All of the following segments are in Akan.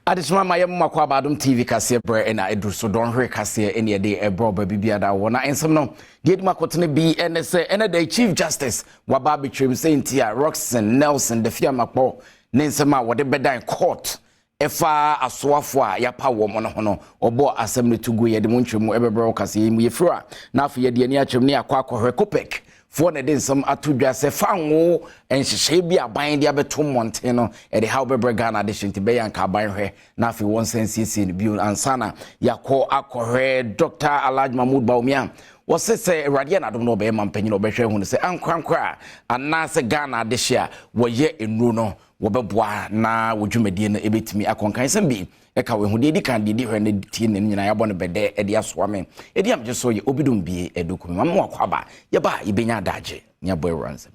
Adishma my makwa Adom TV kase bre na edu so don hwe kase ene de ebro ba bibia da wona ensem no de makotene bi ene se ene the Chief Justice waba betwem se ntia Roxanne Nelson de fia makpo ne nsem a wode bedan court efa asoafo a yapa wo mo no hono obo asem ne tugu ye de montwemu ebebro kase yi mu yefura na afa ye de ani atwem ne akwa akohwe kopek for the din some atudwa se fanwo enhyehyɛ bi aban de abeto monte no e de how bebre Ghana addition to be yanka aban hwe na afi won sensisi ne bio ansana yakɔ akɔhwe Dr. Alhaji Mahmoud Bawumia wose se Awurade na Adom no be mampanyi no behwe hu se ankrankra ana se Ghana addition wo ye enuro no wo beboa na wodwumadie no ebetimi akonkan sem bi eka we hu de kan de hwe ne tie ne nyina ya bɔ no bede e de asoa me e de amje so ye obidum bie edukumi mam wakwaba ye ba ibenya daje nya boy ransem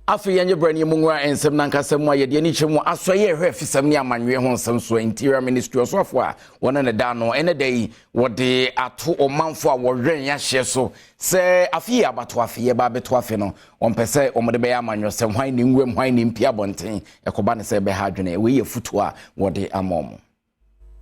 afi yenye brani munwa ensem nankasem wa ye de ni chemu asoye hwe fisam ni amanwe ho nsem so Interior Ministry osofo a wona ne da no ene dai wode ato omanfo a wohwen ya hye so se afi abato afi ye ba beto afi no ompese omode be ya amanwe se hwan ni ngwem hwan ni mpia bonten ekoba ne se be ha adwene we ye futu a wode amomo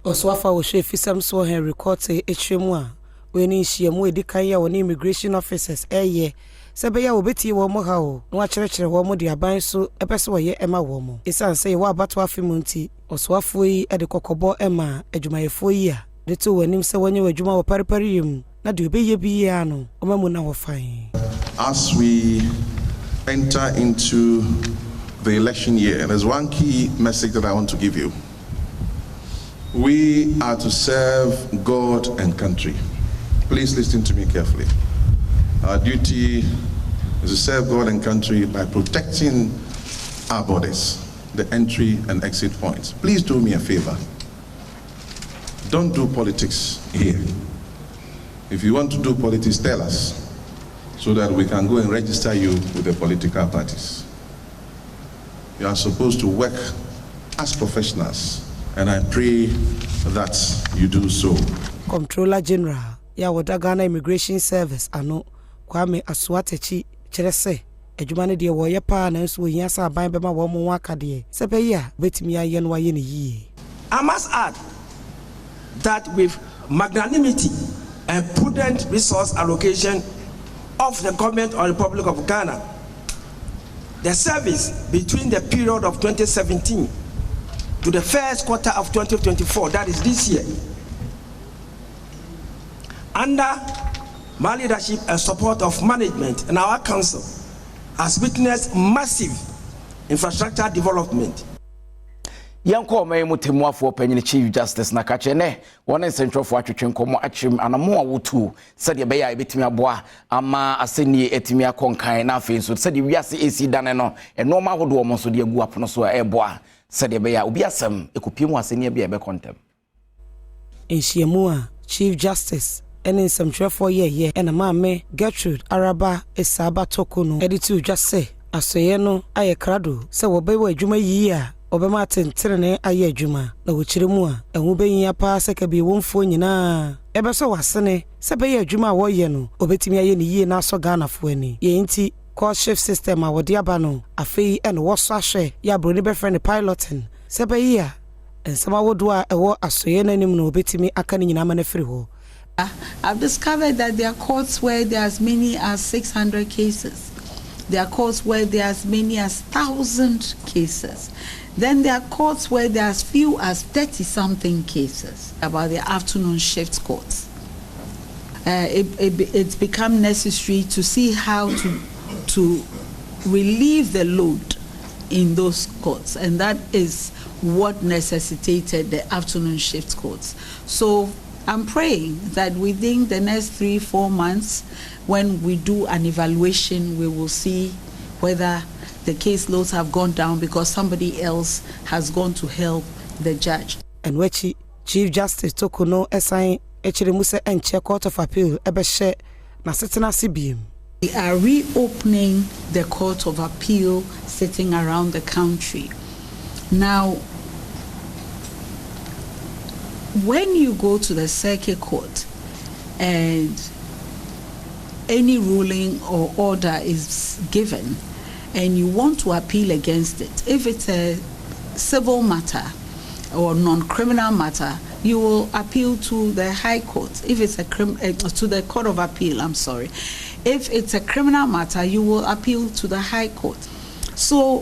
Oswafa wo hwe fisam so hen record echwemu a we ni hyiamu edikan ya woni immigration officers eye sebe ya obeti wo mo ha o no akyerɛkyerɛ wo mo de aban so epese wo ye ema wo mo isan say wo abato afimu nti oswafo yi de kokɔbɔ ema adwumayefo yi a de to wanim sɛ wonye wadwuma wo parepare yim na de obeye bi ya no omamu na wo fan. As we enter into the election year, there's one key message that I want to give you. We are to serve God and country. Please listen to me carefully. Our duty is to serve God and country by protecting our borders, the entry and exit points. Please do me a favor. Don't do politics here. If you want to do politics, tell us so that we can go and register you with the political parties. You are supposed to work as professionals, and I pray that you do so. Comptroller General, ya woda Ghana Immigration Service ano Kwame Asuatechi kyerese adwuma ne de wo ye pa na nso ohia sa aban bema wo mo waka de sepe ya betimi aye no aye ne yie. I must add that with magnanimity and prudent resource allocation of the government of the Republic of Ghana, the service between the period of 2017 to the first quarter of 2024, that is this year, under my leadership and support of management and our council, has witnessed massive infrastructure development. Yanko me mutemuafo panyin Chief Justice na kachene wona centralfo atwetwe nkomo achim anamo awutu sede be ya ebetimi aboa ama aseni etimi akonkan na afi so sede wiase esi dane no enoma hodo mo so de agu apono so eboa sede be ya obi asem ekopiemu aseni bia be kontem enhyiamu a Chief Justice ene nsɛmtwerɛfo ye ena maame Gertrude Araba Esaba Tokono editu dwase asoye no aye krado se wo be wa adwuma yi a obema tentrene aye adwuma na wo kyeremu a ehu benyia pa se ka bi wonfo nyina ebeso wasene se be ye adwuma wo ye no obetimi aye ne yie na aso Ghana fo ani ye nti call shift system a wode aba no afei ene wo so ahwe ya bro ne be friend piloting se be yi a ensama wodo a ewo asoye nanim no obetimi aka ne nyina ma na firi ho. I've discovered that there are courts where there are as many as 600 cases. There are courts where there are as many as 1,000 cases. Then there are courts where there are as few as 30-something cases about the afternoon shift courts. It's become necessary to see how to relieve the load in those courts, and that is what necessitated the afternoon shift courts. So I'm praying that within the next 3-4 months, when we do an evaluation, we will see whether the caseloads have gone down because somebody else has gone to help the judge. And wechi Chief Justice Tokono assign Echiremuse Enche Court of Appeal ebeshe na setena CBM. We are reopening the Court of Appeal sitting around the country. Now, when you go to the circuit court and any ruling or order is given and you want to appeal against it, if it's a civil matter or non-criminal matter, you will appeal to the High Court. If it's to the Court of Appeal, I'm sorry. If it's a criminal matter, you will appeal to the High Court. So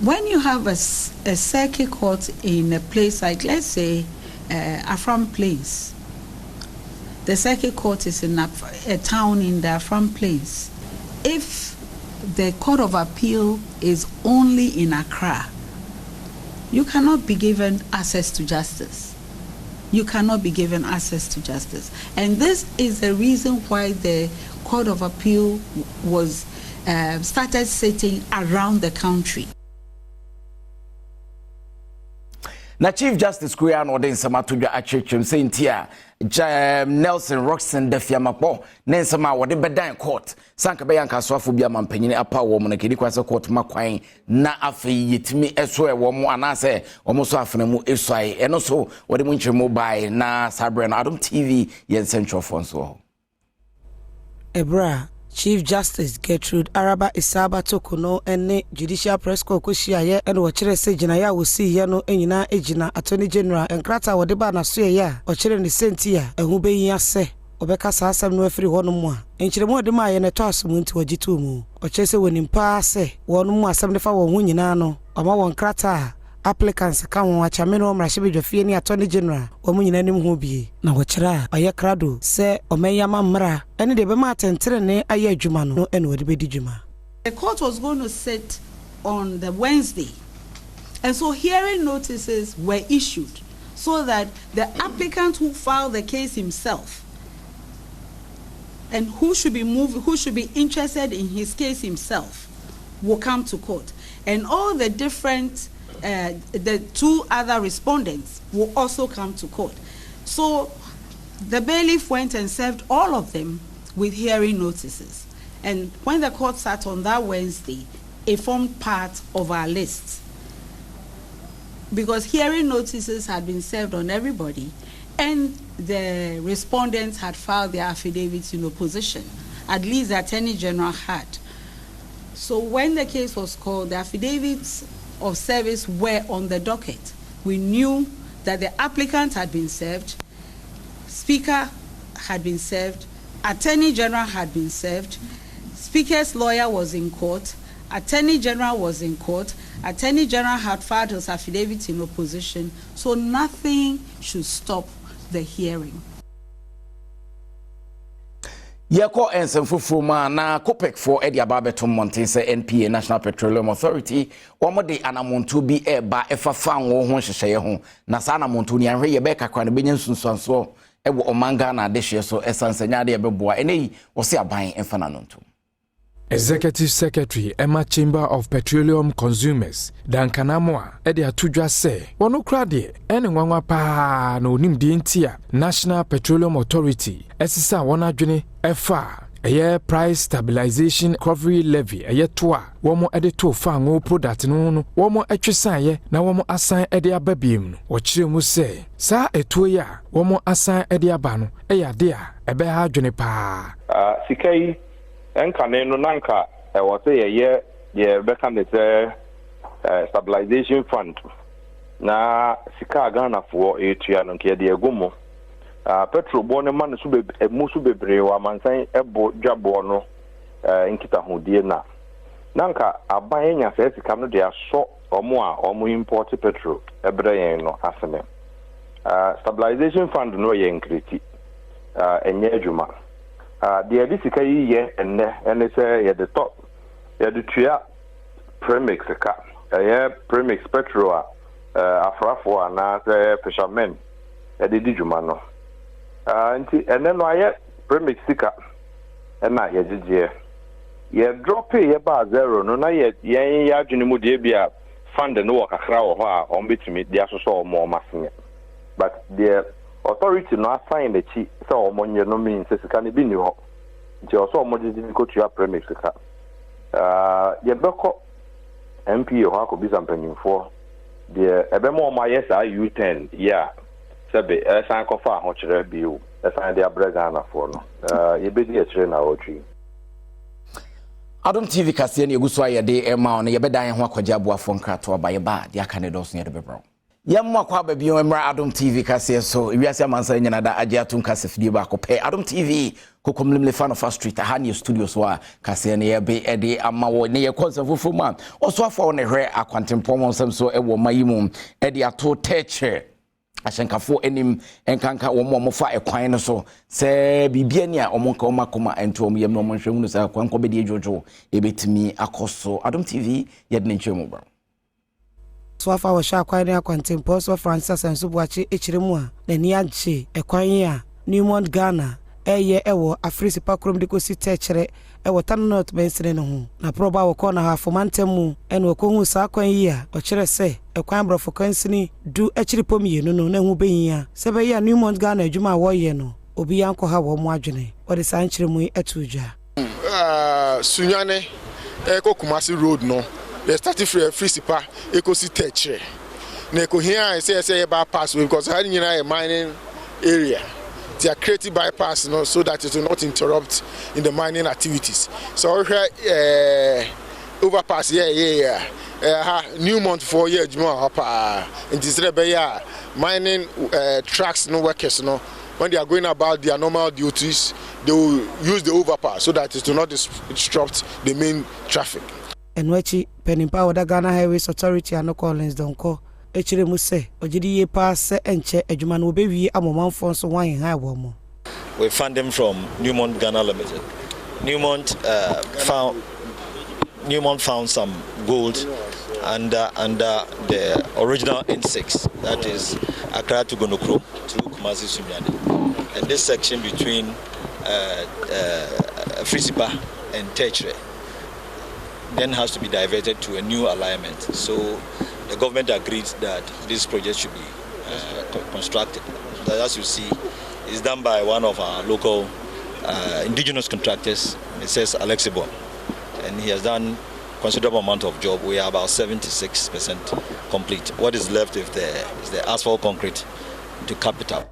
when you have a circuit court in a place like, let's say, Afram Place, the circuit court is in a town in the Afram Place. If the Court of Appeal is only in Accra, you cannot be given access to justice. You cannot be given access to justice. And this is the reason why the Court of Appeal was started sitting around the country. Na Chief Justice Kuya no den sama to dwa achechim sentia Nelson Roxon de Fiamapo nensama wode bedan court sanka be yanka soafo bia mampanyini apa wo mo na kedi kwase court makwan na afei yetimi eso e wo mo anase wo mo so afena mu esoi eno so wode mu nchemo bai na sabre na Adom TV yen central fonso Ebra Chief Justice Gertrude Araba Isaba Tokuno ene Judicial Press Corps kwhia ene wo kire se gina ya wo si ye no enyina egina Attorney General enkrata wo de ba na so ye ya o kire ni senti a ehu be yin ase obeka saasam no afiri ho no mu a enkyere mu de ma ye ne to asom nti wagitu mu o kire se woni mpa ase wo no mu asam de fa wo hu nyina no oma wo nkrata applicants ka won achame no mra hye bedwafie ni Attorney General wo mu nyina nim ho bie na wo kira aye krado se omeyama mra ene de be ma tentere ne aye adwuma no ene wo de be di dwuma. The court was going to sit on the Wednesday, and so hearing notices were issued so that the applicant who filed the case himself and who should be interested in his case himself will come to court, and all the different the two other respondents will also come to court. So the bailiff went and served all of them with hearing notices. And when the court sat on that Wednesday, it formed part of our list. Because hearing notices had been served on everybody, and the respondents had filed their affidavits in opposition. At least the Attorney General had. So when the case was called, the affidavits of service were on the docket. We knew that the applicant had been served, Speaker had been served, Attorney General had been served, Speaker's lawyer was in court, Attorney General was in court, Attorney General had filed his affidavit in opposition, so nothing should stop the hearing. Yeko ensemfufuru ma na Copec for Eddie Ababeton Montese NPA National Petroleum Authority omode anamontu bi eba efafa nwo ho hyehye ho na sa anamontu ni anhwe ye be kakra na benye nsunsuanso ewo omanga na adehye so esansanya de ebeboa eneyi wose aban emfa na nontu. Executive Secretary Emma Chamber of Petroleum Consumers Dankanamwa ede atudwa se wono kra de ene nwanwa pa na onim de ntia National Petroleum Authority esisa wona adwene efa eye price stabilization recovery levy eye to a womo ede to fa ngo product no womo atwesan ye na womo asan ede ababiem no wo kire mu se sa eto ya womo asan ede aba no ade a ebe ha adwene pa sikai enkane no nanka wo se ye beka ne se stabilization fund na sika Ghana for etua no ke de egumo petrol bo ne man so musu bebre wa mansan ebo dwabo no nkita hodie na nanka aban enya se sika no de aso omo import petrol ebre yen no asene stabilization fund no ye nkreti enye adwuma the sika yi ye enne se ye de top ye de tua premix ka ye premix petrol afrafo ana se fishermen ye de djuma no nti enne no aye premix sika na ye gigye ye drop ye ba zero no na ye ya adwene mu de bia fund no wo kakra wo ho a on betimi de asoso omo masene but the authority no assign the chi so omo nye no mean se sika ne bi ni ho nti oso omo de ko tua premix sika ye beko MP ho akobisa mpanyimfo de ebe mo ma yes U10 yeah sebe san ko fa ho kire biu san de abrega na fo no ye be di kire na otwi Adom TV kase ne eguso ayede ema on ye bedan ho akwaje aboafo nkrato abaye ba de aka ne doso ye de bebro Yamma kwa baby emra Adom TV kase so wiase amansa nyina da age atum kase fidie ba ko pe Adom TV kokomlimle fan of street ha ne studios wa kase ne ye be ede ama wo ne ye konsefufu ma oso afa wo ne hwe akwantempom nsem so e wo mayimu ede ato teche ashenkafo enim enkanka wo mo fa ekwan no so se bibia ni a omonka omakoma ento om yem no monhwehunu no sa kwanko be de jojo ebetimi akoso Adom TV ye de nchemu bro so afa wo sha kwan ne akwantempo so Francis Ansubuachi echiremu a na ni agye ekwan a Newmont Ghana eye ewo Afrisi pakrom de kosi techere ewo Tanot bensene no ho na proba wo kɔ na ha fomantem ene wo kohu sa kwan yi a o kire se ekwan brofo kansini du echiri pomienu no na hu behia se be ya Newmont Ghana adwuma wo ye no obi yanko ha wo mo adwene wo de san kyeremu etudwa sunyane Kumasi road no they started from Afrisi pa ekosi techere na eko here say bypass because how you a mining area. They are creating bypass, so that it will not interrupt in the mining activities. So overpass, Newmont 4 years more in this mining trucks, no workers, when they are going about their normal duties, they will use the overpass so that it will not disrupt the main traffic. And wachi penimpa wada Ghana Highways Authority and no Collins don't call. Echire mu se ogidi ye pa se enche adwuma no obewie amomanfo so wan ha wo mo. We fund them from Newmont Ghana Limited. Newmont found some gold under the original N6, that is Accra to Gonokro to Kumasi Sunyani. And this section between Frisipa and Techre then has to be diverted to a new alignment. So the government agreed that this project should be constructed. That, as you see, is done by one of our local indigenous contractors, Mrs. Alexibo, and he has done considerable amount of job. We are about 76% complete. What is left is the asphalt concrete to capital.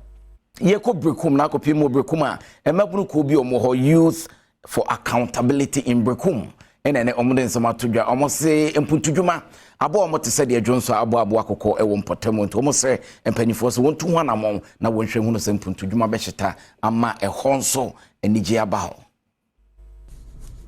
Yeko Brekum na kopimo Brekuma emabunu ko bi omo youth for accountability in Brekum. Ene omude nsema tudwa omose empuntudwuma abo omote se de adwonso abo akoko ewo mpotemo nto omose empanifo so wontu ho anamon na wonhwe hu no se empuntudwuma beheta ama ehonso enije abaho.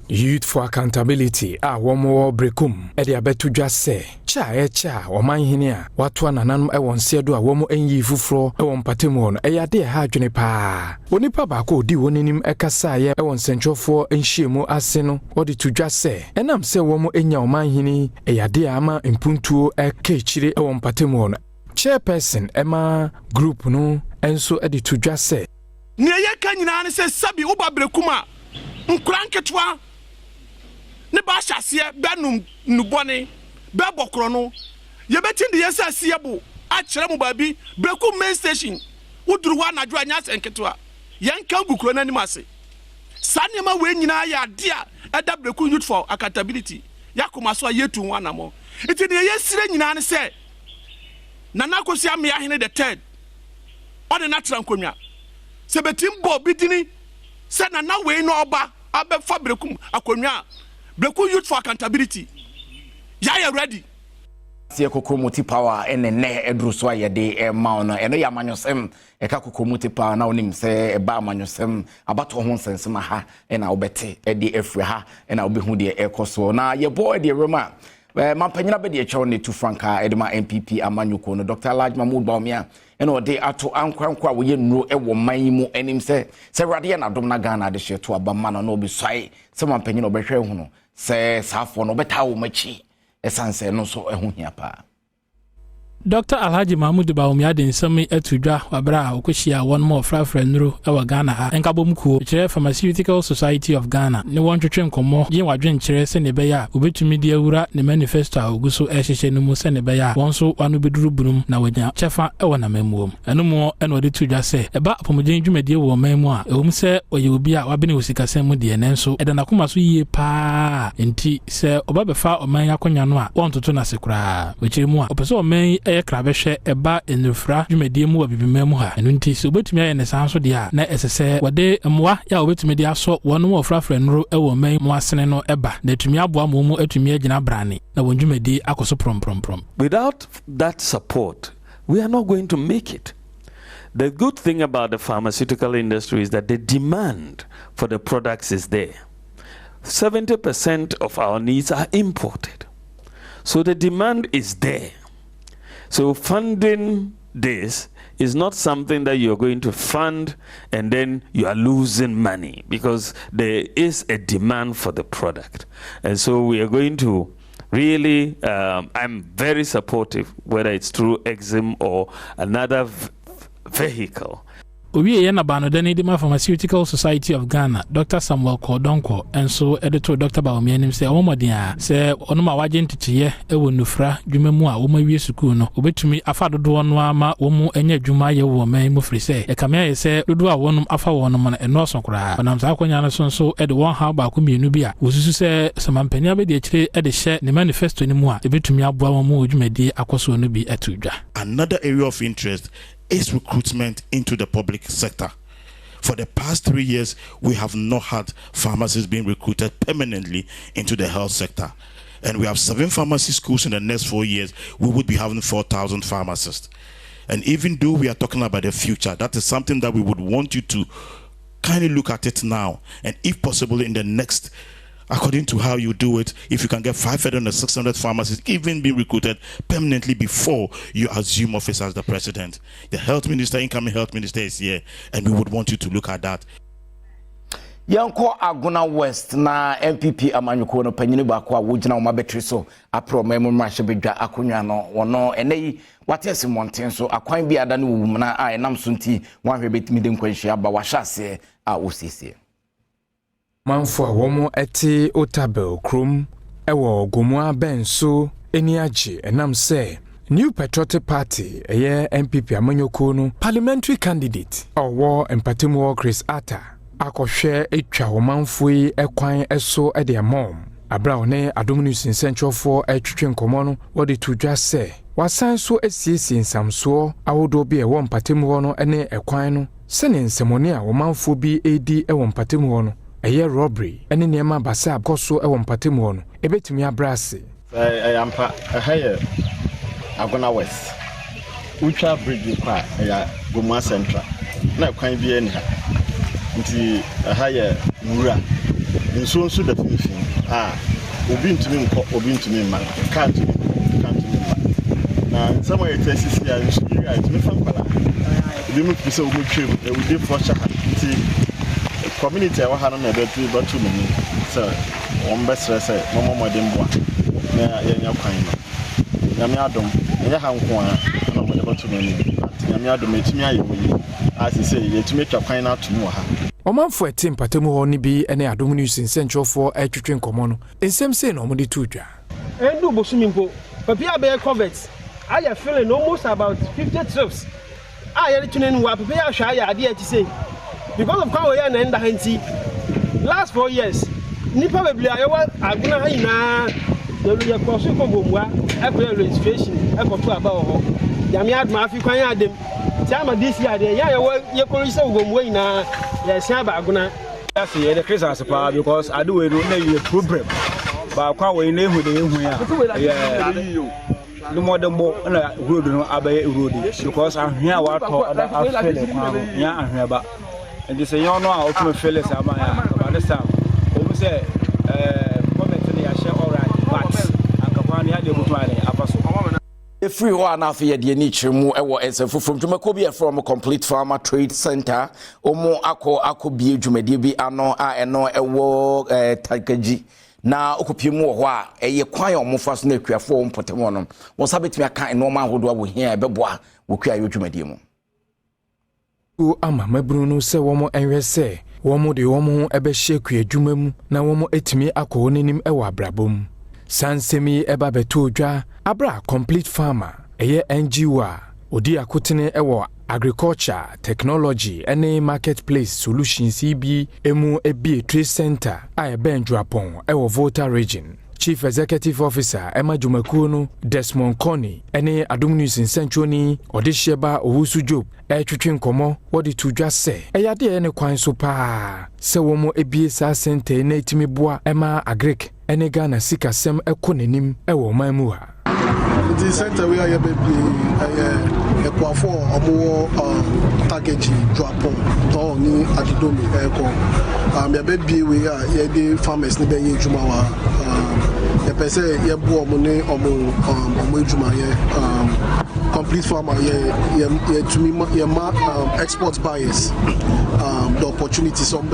Youth for accountability womo Brekum ede abetudwa se cha omanhene a wato ananam ewon sedo a womo enyi fufuro ewon patemu no eyade ha adwene pa onipa ba ko di wonenim ekasa ye ewon sentrofo enhyiemu ase no odi tudwa se enam se womo enya omanhene eyade ama impuntuo ekechire ewon patemu no chairperson ema group no enso edi tudwa se ne yeka nyina ne se sabi wo ba Brekum a nkuranketwa ne ba hyase benum nubone be bokro no ye betin de yesa siebo a kire mu baabi Brekum main station uduru wa anadwo anya senketwa yenka gukro nanim ase sanema we nyina ya de a eda Brekum youth for accountability yakoma so yetu wanamo iti ne yesire nyina ne se nana kosi ame ahene the third ode natural nkonwa se betim bo bidini se nana we no oba abefa Brekum akonwa Brekum youth for accountability. Ya ready. Sie kokomuti power ene edru so ayede ma no eno ya manyosem eka kokomuti power na onim se eba manyosem abato ho nsensema ha ena obete edi efre ha ena obehu de ekoso na ye boy de rema mampanyina be de chewo ne tu franka edema MPP amanyuko no Dr. Alhaji Mahmoud Bawumia ena ode ato ankwankwa wo ye nuro ewo manyimu enim se rade na dom na Ghana de hyeto abama no obi swai se mampanyina obehwe hu no se safo no beta wo machi esanse no so ehu hia pa. Dr. Alhaji Mahmoud Bawumia de nsami atudwa wabra okohia one more frafra nuro ewa Ghana ha enkabomkuo kire Pharmaceutical Society of Ghana ne wontwetwe nkomo yin wadwen kire se ne beya obetumi de awura ne manifesto a oguso ehyehyɛ no mu se ne beya wonso wanu beduru bunum na wanya chefa ewa na mamuom enomo eno de tudwa se eba apomodwen dwumadie wo mamu a ewum se oye obi a wabene osikasem mu de nenso edana koma so yie pa enti se oba befa oman yakonya no a wontoto na sekura wekire mu a opeso oman krabehwe eba enufra dwumadie mu abibimam ha enu nti so betumi ayene sanso de a na esese wode mwa ya obetumi de aso wono wo frafra nuro ewo man mu asene no eba na etumi aboa mu etumi agina brane na wondwumadi akoso prom. Without that support we are not going to make it. The good thing about the pharmaceutical industry is that the demand for the products is there. 70% of our needs are imported. So the demand is there. So funding this is not something that you're going to fund and then you are losing money, because there is a demand for the product. And so we are going to really, I'm very supportive, whether it's through EXIM or another vehicle. Owie ye na bano deni di Pharmaceutical Society of Ghana, Dr. Samuel Kodonko, and so editor Dr. Baomianim say omodia say onoma waje ntitiye ewo nufra dwumemu a woma wie sukuu no obetumi afa dodo no ama womu enye dwuma ye wo man mu firi say e kamea ye say dodo a wonum afa wonum no eno so kora onam sa akonya no so e de won ha ba ko mienu bi a wosusu say samampania be de akire e de hye ne manifesto ni mu a ebetumi aboa womu odwumadi akoso no bi atudwa. Another area of interest is recruitment into the public sector. For the past 3 years, we have not had pharmacists being recruited permanently into the health sector. And we have 7 pharmacy schools. In the next 4 years, we would be having 4,000 pharmacists. And even though we are talking about the future, that is something that we would want you to kindly look at it now. And if possible, in the next, according to how you do it, if you can get 500 or 600 pharmacists even be recruited permanently before you assume office as the president. The health minister, incoming health minister is here, and we would want you to look at that. Yanko Aguna West na MPP amanyuko no panyini ba kwa wujina uma betri so apro memu mrashe bedwa akonya no wono eneyi watesi monten so akwan bi ada ne wum na a enam so nti wanhwe betimi de nkwanhia aba wahase a osisi. Manfo a womo eti Otabel krom ewo gomua benso eni age enam se New Patriotic Party eye MPP amanyoko no parliamentary candidate owo empatemu Chris Atta akohwe etwa womanfo yi ekwan eso e de amom abra ne Adom News Central for etwetwe nkomo no wode tudwa se wasan so esiesie nsamso awodo bi e wo empatemu no ene ekwan no se ne nsemone a womanfo bi edi e wo empatemu no eye robbery ene niema basa akoso e wo empatemu no ebetumi abrase ampa haye Agona West Ultra Bridge kwa ya Gomua Central na kwan bi eni ha nti haye mura nso da finifin obi ntumi nko obi ntumi ma can't na some way tesis ya nso ya ntumi fankwala bi mu pise o mu twem e wudi fosha ha nti community a wa ha no na be tu batu mani so on be stress mo modemboa na ya kwan no Nyame Adom enya hanko a na mo de batu mani Nyame Adom etimi ayewoyi asise yetimi twa kwan na atomu ha Omanfo eti mpatemu ho ni bi ene Adom News Central for etwetwe nkomo no ensem se na omo de tudwa endu bosumi mpo papia be covet I am feeling almost about 50 trips I am tuning wa papia hwa ya ade ati say because of how we are na enda hanti last 4 years nipa bebli ayewa aguna ha ina ya cross ko bomwa every registration ekoto aba ho Nyame Adom afi kwan adem Tiama this year de ya police ugomwa ina ya siaba aguna yes ye the Christmas pa because I do na you problem ba kwa we na ehu de ehu ya no more than more na road no abaye road because ahia wa to oda afele kwa ya ahia ba and this you know how to feel it ama ya understand o say comment na ya share alright but akapani ya de mutwale apaso free one after ye ni chiremu ewo esefo from Jumakobi from Complete Farmer Trade Center omo ako bie dwumade bi ano a eno ewo takaji na okopiemu ho a eye kwan omofa so na akuafo ompotemo no won sabetimi aka eno ma hodo abo hia ebeboa wokua yo dwumade mu o ama mabru no se womo enwe se womo de womo ebe hye akua dwuma mu na womo etimi akọ nenim ewo abrabom Sansemi eba beto dwa abra Complete Farmer eye NGO a odi akotene ewo agriculture technology ene marketplace solutions ibi emu ebi trade center a ebe Njuapon ewo Volta region Chief Executive Officer Emma Jumakuo no Desmond Coney ene Adom News Central ni odisheba Owusu Job twetwe nkomo wodi tudwa se eyade ene kwan so pa se womo ebie sa center na etimi boa ema agric ene Ghana sika sem ekonenim ewo man mu ha the center we are baby for package drop on ni Adom me be we the farmers ni be ejuma wa the person ye bo omone omo ejuma ye complete farmer ye to me ye export buyers the opportunities on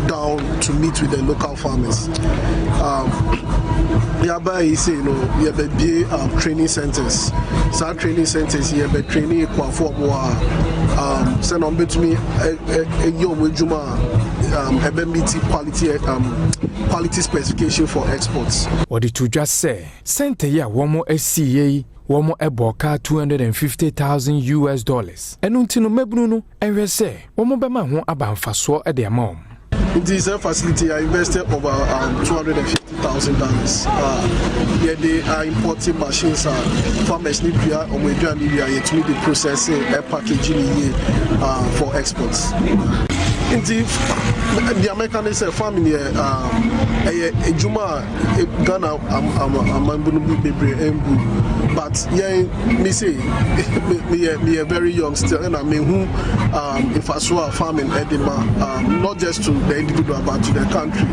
down to meet with the local farmers. Is say you be training centers. So training centers you be training for send on to me meet quality specification for exports. What did you just say? Center ya one more SCA. Womo eboka $250,000. Enu ntino mebunu and we say womo bema ho abanfaso e de amom. In this facility I invested over $250,000. They are importing machines farmers need to the processing and packaging for exports. Indeed, the American is a family. Juma Ghana, but me say me a very young still, and I mean who if I saw farming Edema, not just to the individual but to the country.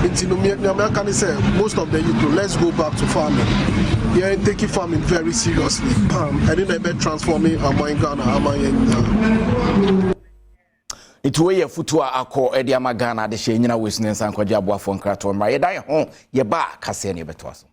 The American is most of the youth let's go back to farming. Yeah, taking farming very seriously. And then I bet transforming Ghana, Ituwe ye futua ako edi amagana de she nyina wesune sankwaje aboafo nkrato mra ye dai ho ye ba kase ne betoaso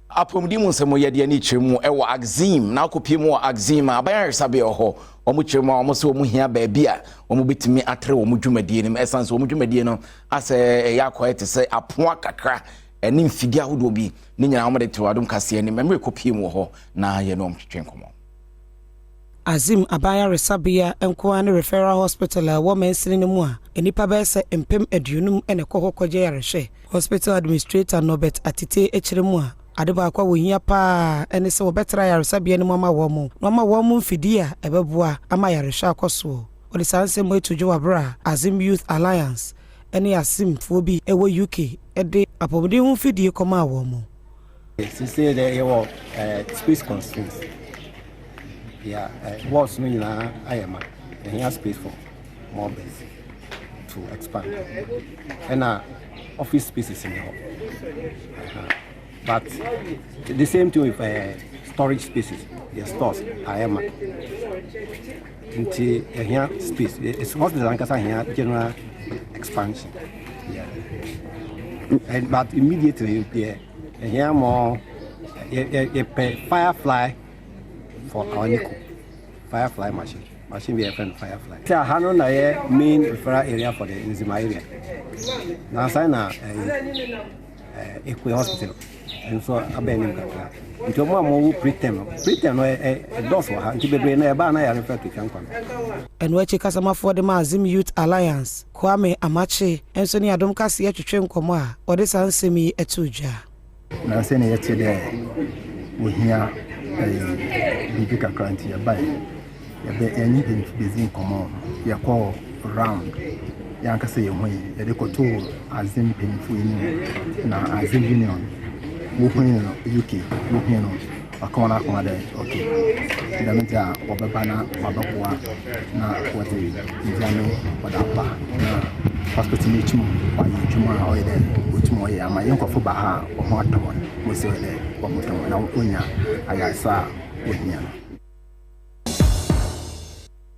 apomdi mu nsemo ye de ni chiremu ewo axim na akopie mu axim abayan resabe ho omu chiremu omu se omu hia ba bia omu bitimi atre omu dwumadie nim essence omu dwumadie no ase ya kwete se apoa kakra eni mfidi ahodo bi ni nyina omu de tewadum kase ni memre kopie mu ho na ye no omtwetwen komo Azim Abaya Resabia Enkoane Referral Hospital woman sitting mu a enipa be se empem adunum ene kokokje yareshe hospital administrator Norbert Atite echiremu a adeba akwa wohia pa ene se obetra yaresabia ni mama wo mu mfidi a ebeboa ama yareshe akoso olisanse mo etujo wabra Azim Youth Alliance ene Azim fobi ewo UK ede apomdi hu mfidi koma wo mu say there were space constraints. Yeah, was no I am here space for more beds to expand. And office spaces in the hall. But the same thing with storage spaces, the stores, I am into here space. It's not the Lancashire here general expansion. Yeah. But immediately here more Firefly for our nickel. Firefly machine we have Firefly. So Hano na main referral area for the Nzima area. Now sana Equi Hospital. And so abandoned kakra. Into more pretend does wa nti bebre na eba na ya refer to Kankwan. And we check customer for the Azim Youth Alliance. Kwame Amache enso ni Adom kase atwetwe nkomo a ode sansemi etuja. Na se ne yete de wo hia bibi kakra nti ya bai. Ya be any bezin nkomo ya call round. Ya nkase ye ho ye de koto Azim penfu ni na Azim Union. Moving UK, moving on. A corner of the okay. The Meta or Babana or Babua, now what the Jano or Dapa, hospital Michum, or Juma or there, which more my uncle for Baha or Marton, was there, or Muton, now Unya, I saw with me.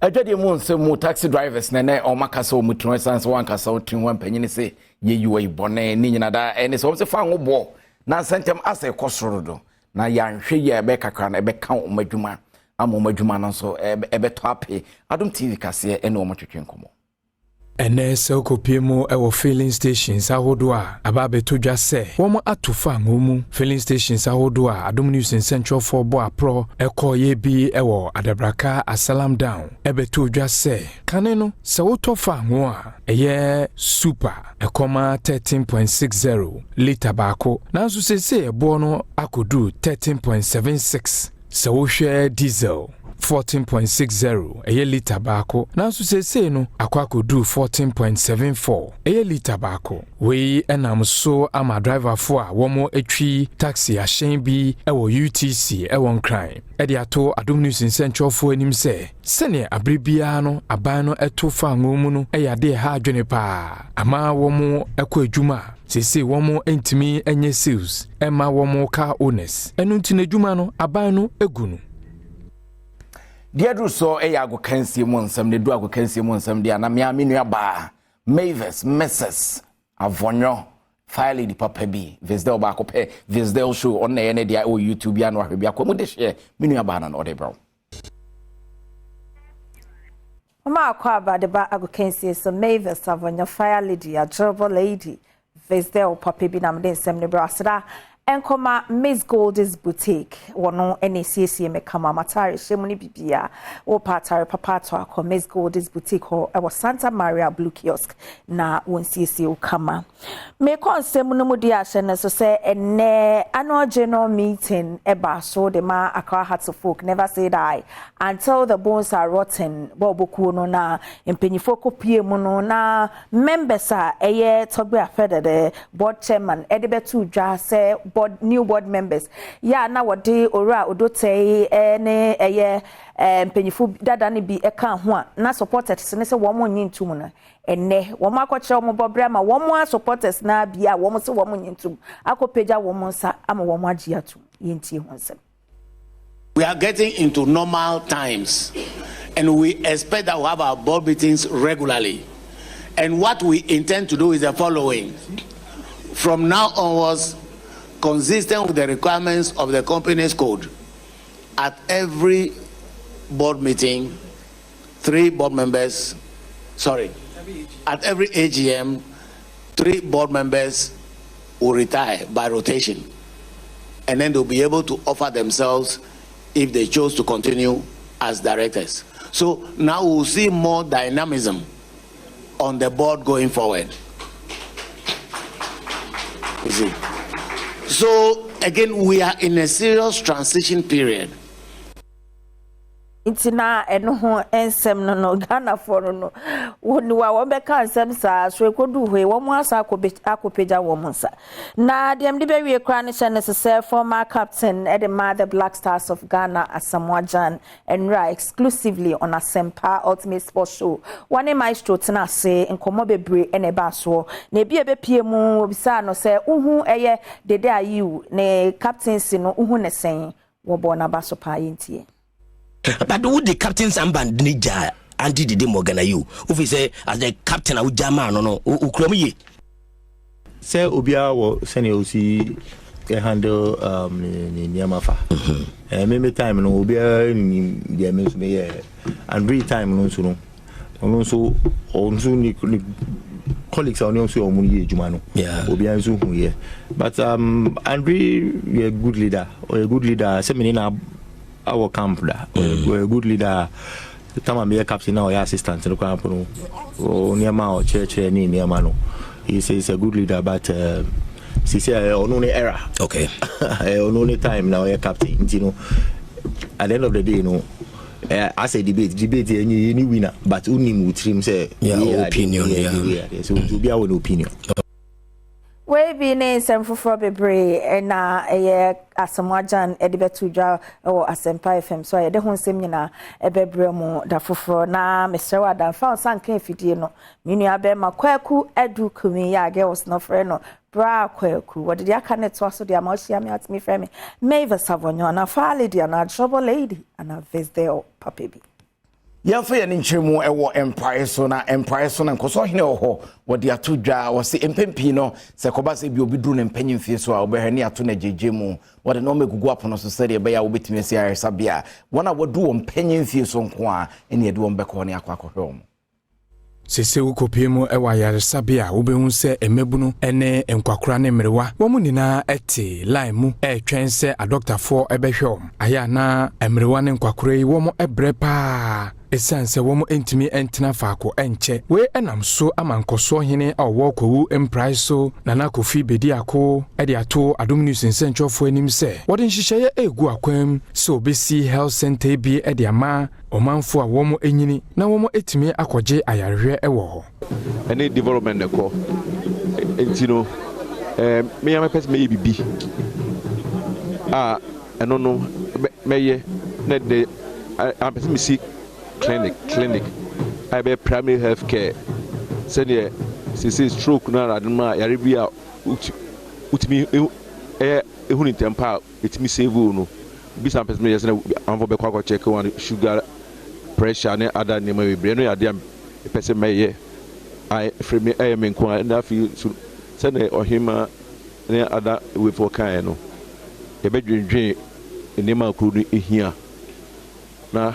Ajadi mu se mu taxi drivers nene o makaso mu transans wan kasa o tin wan panyini se ye yuwe bone ni nyina da ene so se fa ngo bo na sentem ase kosoro do na yanhwe ye ebe kakra na ebe ka omadwuma amomadwuma no so ebe to ape Adom TV kase ene o motwetwen komo ene se okopie ewo filling stations ahodo a ababe todwa se womo atofa ngomu filling stations ahodo a Adom News in Central for bo apro ekoye bi ewo Adabraka Asalam down ebe todwa se kane no se wotofa ngo a eye super ekoma 13.60 liter baako nanso se ebo no akodu 13.76 se wo hwe diesel 14.60 eye liter baako nanso sese no akwako du 14.74 eye liter baako we enam so ama driver fo a womo etwi taxi ahyen bi ewo UTC ewo nkran ede ato Adom News nsentwofo anim se sene abribia no aban no eto fa ngomu no eyade ha adwene pa ama womo ekọ adwuma sese womo entimi enye sales ema womo car owners enu ntine adwuma no aban no egunu Diadru so ago kansie mu nsam ne du ago kansie mu nsam dia na me amenu aba Mavis Mrs. Avonyo file di papa bi Visdel ba ko pe Visdel show on na ye ne dia o YouTube ya no ahwe bi akomu de share menu aba na no de bro Mama akwa ba de ba ago kansie so Mavis Avonyo file lady a trouble lady Visdel papa bi na me de nsam ne bro asra Enkoma Miss Gold's Boutique wono NCC me kama matare shemuni bibia o patare papa to akọ Miss Gold's Boutique ho e Santa Maria Blue Kiosk na wonCC o kama me konsem no mudi ahye ne so say ene annual general meeting e ba so de ma Accra Hearts of Folk never say die until the bones are rotten boboku no na empenyifo kopie mu no na members a eye togbe afede de board chairman e de betu dwa say new board members ya na wode ora odotei ne eye mpenyifu dada ne bi eka ho a na supporters ne se wo mo nyintum na enne wo ma akọkye wo mo bobre ma wo mo supporters na bia wo mo se wo mo nyintum akopeja wo mo nsa ama wo mo agi atum yenti ho nsem. We are getting into normal times and we expect that we'll have our board meetings regularly, and what we intend to do is the following. From now onwards, consistent with the requirements of the company's code, at every board meeting, at every AGM, 3 board members will retire by rotation, and then they'll be able to offer themselves if they chose to continue as directors. So now we'll see more dynamism on the board going forward. You see? So again, we are in a serious transition period. Intina eno ho ensem no Ghana for no woni wa wo be kan ensem sa so ekodu hwe wo mo asa akopeja wo mo nsa na dem de be wie kra ne hye ne se former captain at the Black Stars of Ghana Asamoah Gyan enra exclusively on Asempa Ultimate Sports Show one maestro tena se enkomo bebre ene ba so na bi pie mu obisa no se uhu eye dede ayiu ne captaincy no uhu ne sen wo bo na ba so pa yintie. But who the captain's armband nija Andy Dede Morgan you? Who say as the captain of Jama no ukromi say obia wo sene osi handle ni niamafa me time no obia ni dia me so me and real time no so no ni colleagues are also omuni ejuma no obia so hu ye but Andre a good leader say me na our camp da we're a good leader. The time I'm captain now, your assistant to the camp no near my church near Mano. He says a good leader, but she say only error. Okay. Only time now your captain. You know, at the end of the day, you know, I say debate any winner, but only Mutrim say opinion. So to be our opinion. We be ne nsem foforo bebre na Asamoah Gyan edibetu dwa o Asempa FM so ye de ho nsem nyina ebebre mu da foforo na Mr. Wadan fa sanka afidie no minu abema kwaku edu kumi ya girls no frɛ no bra kwaku wode de aka ne to aso de amahia me atimi frɛ me Mavis Avonyo na fa lady na trouble lady ana Visdel papa bi Yamfa ye ne nkyeremu ewo empire so na nkoso hene oho wode ato dwa wose empempi no se koba se bi obi duru ne mpanyimfie so a obehani ato na jejemu wode no megugu apono so sede be ya obetimi asi aresabia wona wadu wo mpanyimfie so nko a ene de wo mbekọ ne akwakohwe mo sese ukopemu ewa yaresabia wobehu se emebunu ene enkwakora ne mrewa womu nina ete line mu twense adoctor for ebehwom aya na emrewa ne nkwakora yi womu ebre pa esanse wo mo entimi entena faako enche we enam so amankoso hene a wo kowu emprise so nana kofi bedi ako e de ato Adom News nsentwofo anim se wo de nhihye egu akwam so obesi health center bi e de ama omanfo a wo mo enyini na wo mo etimi akogye ayarehwe e wo ho any developmenteko entino me ya mepes me bibi eno no meye na de am pese me see clinic I be primary health care senior say stroke na adema yare bia utimi ehuni tempa etimi save no bi some person yes na am for be kwa check one sugar pressure ne other name we bre no yade am person meye I free me me nko na fi senior ohima ne other we for kan no e be dwendwen enema kuru ehia na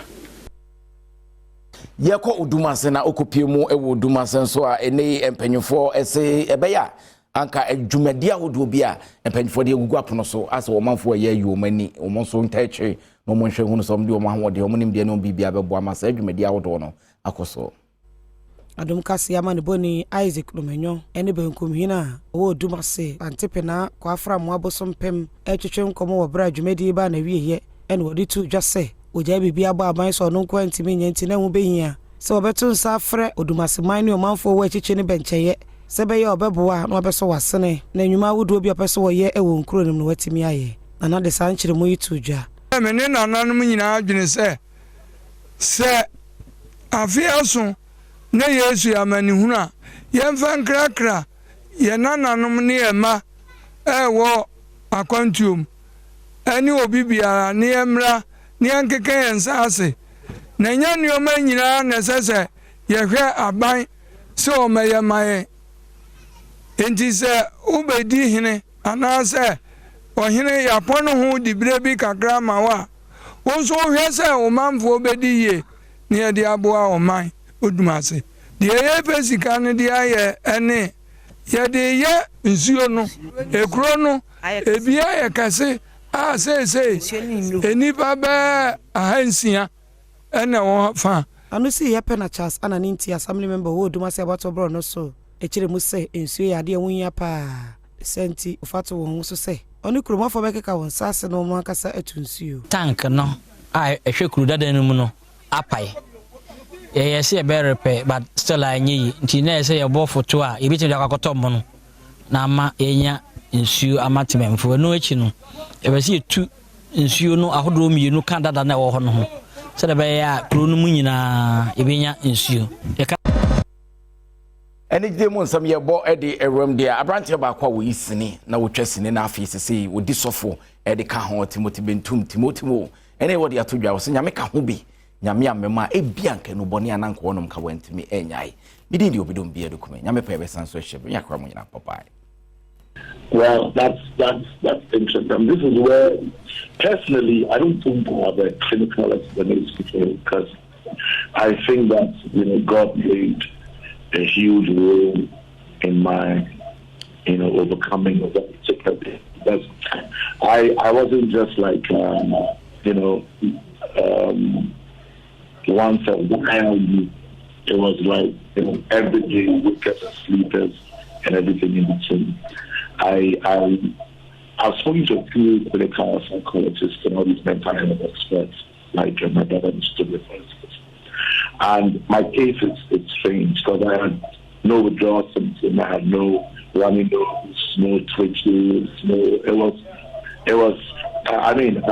yeko udumase na okopie mu ewo udumase nso a ene empanyufo ese ebeya anka adwumadi ahodo bi a empanyufo de egugu apono so ase wo manfo ye yomani wo monso ntache no monhwe hunu so mde wo mahode wo nim de no bibia bebo amasa adwumadi ahodo no akoso Adom kasi ama ne boni Isaac Lomenyo ene benkum hina wo udumase antepena kwa afra mo abosom pem etwetwe nkomo wo bra adwumadi ba na wieye ene wodi tu dwase oja bibia ba aban so no nko antimi nyanti na hu behia se obeto nsa afre odumase man ne omanfo wo achiche ne bencheye se be ye obeboa na obeso wasene na nwuma wodo bi opeso wo ye ewo nkuro nim no watimi aye na de sanchire mo yitu dwa me ne nananum nyina adwene se afiaso na Yesu amani huna yemfa nkrakra ye nananum ne ema ewo akwantuom ani obi biara ne emra ni ankeke ensase na nya nioma nyina na sese ye hwe aban se o meye mae enti se ubedi hene anase o hene yapono hu dibre bi kakra ma wa wonso hwe se o manfo obedi ye ni e de aboa o man odumase de ye pesika ne de aye ene ye de ye nsuo no ekro no ebia ye kase say enipa ba ahansia ena wo fa anu si ye pena chas ana ninti assembly member wo duma se abato bro no so echire mu se ensuo ya de wunya pa senti ufato wo so se oni kuroma fo bekeka won sase no mo akasa atunsuo tank no a ehwe kuru dada no mu no apai ye se be repair but still anyi nti na se ye bo foto a ye bitim de akakoto mo no na ma yenya nsuo amatememfo no echi no ebesi etu nsuo no ahodo mienu kan dada na wo ho no ho se de be ya kuro no mu nyina ebenya nsuo ene gide mu nsam ye bo ede ewram dia abrante ba kwa wo yisini na wo twasini na afi sese wo di sofo ede ka ho Timothy Bentum Timothy ene wo de atodwa wo se nyame ka ho bi nyame amema ebia nke no boni ananka wonom ka wantimi enyai bidi ndi obidom bia dokument nyame pa ebesanso hyebe yakra mo nyina papa. Well, that's interesting. This is where, personally, I don't think I have a clinical explanation because I think that God played a huge role in my overcoming of that particular day. Because I wasn't just like once a while. It was like every day, wickets and sleepers and everything in between. I've spoken to a few clinical psychologists and all these mental health experts, like my brother understood with us. And my case is strange because I had no withdrawal symptoms, I had no running nose, no twitches, it was, I mean.